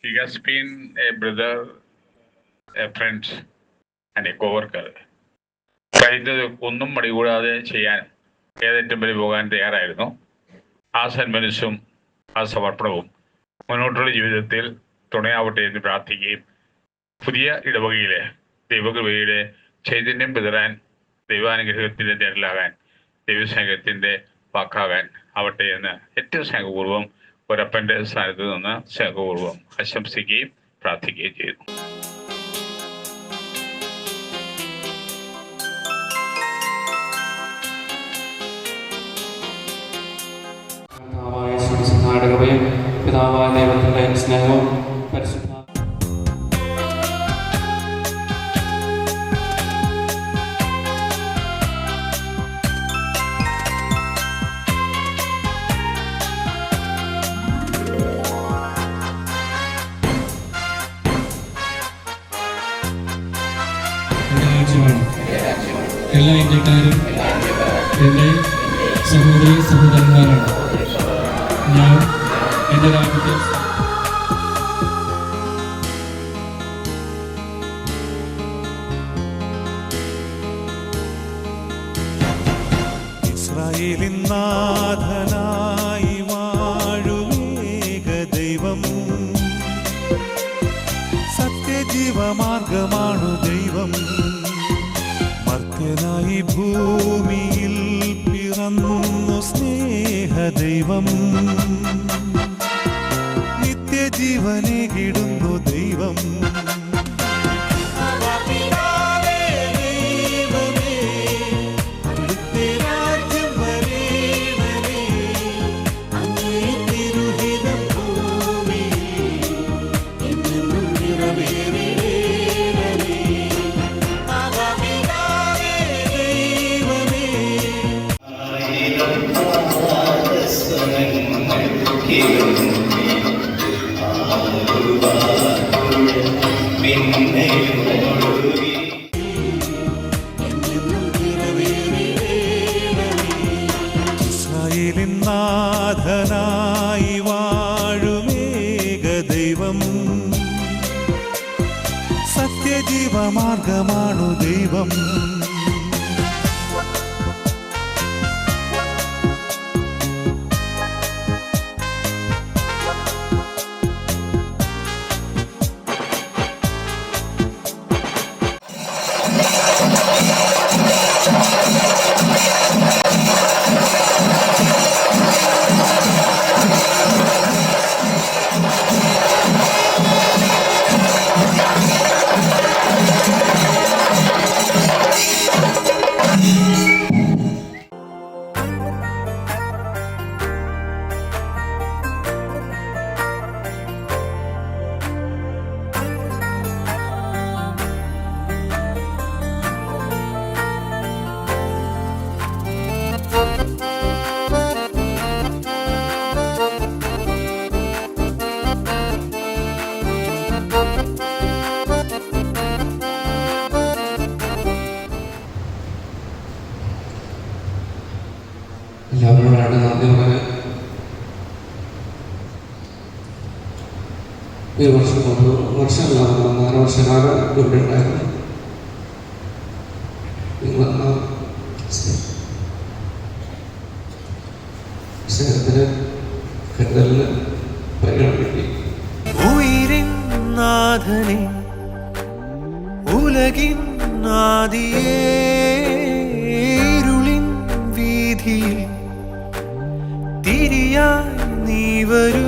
He has been a brother, a friend, and a co-worker. കഴിഞ്ഞത് ഒന്നും മടികൂടാതെ ചെയ്യാൻ ഏതറ്റം വരെ പോകാൻ തയ്യാറായിരുന്നു. ആ സന്മനസ്സും ആ സമർപ്പണവും മുന്നോട്ടുള്ള ജീവിതത്തിൽ തുണയാവട്ടെ എന്ന് പ്രാർത്ഥിക്കുകയും പുതിയ ഇടവകയിലെ ദൈവകൃപയുടെ ചൈതന്യം പിതറാൻ, ദൈവാനുഗ്രഹത്തിൻ്റെ നേരിലാകാൻ, ദൈവസ്നേഹത്തിൻ്റെ വാക്കാകാൻ ആവട്ടെ എന്ന് ഏറ്റവും സ്നേഹപൂർവ്വം ഒരപ്പൻ്റെ സ്ഥാനത്ത് നിന്ന് സ്നേഹപൂർവ്വം ആശംസിക്കുകയും പ്രാർത്ഥിക്കുകയും ചെയ്തു. പിതാവായ ദൈവത്തിൻ്റെ സ്നേഹവും പരിശുദ്ധ എല്ലാ ഇന്ത്യക്കാരും എൻ്റെ സഹോദരി സഹോദരന്മാരാണ്. ഞാൻ എൻ്റെ രാജ്യത്തെ ഇസ്രായേലിൻ നാഥനായി വാഴുമേക ദൈവം, സത്യജീവമാർഗമാണു ദൈവം. മർത്യനായി ഭൂമിയിൽ പിറന്നു സ്നേഹദൈവം, നിത്യജീവനെ കിടുന്നു ദൈവം. ഇസ്രായേലിൻ നാഥനായി വാഴുമേക ദൈവം, സത്യജീവമാർഗമാണു ദൈവം. എല്ലാവരോടാണ് നന്ദി പറഞ്ഞ് ഒരു വർഷം മുമ്പ് വർഷമല്ലാതെ 4 വർഷക്കാലം ഇവിടെ ഉണ്ടായിരുന്നു. സ്നേഹത്തിന് കരുതലിന് പരിഗണന. ഉയിരിൻ നാഥനെ ഉലകിൻ ആദിയേ, ഇരുളിൻ വീതിയിൽ തിരിയായി നീ വരൂ.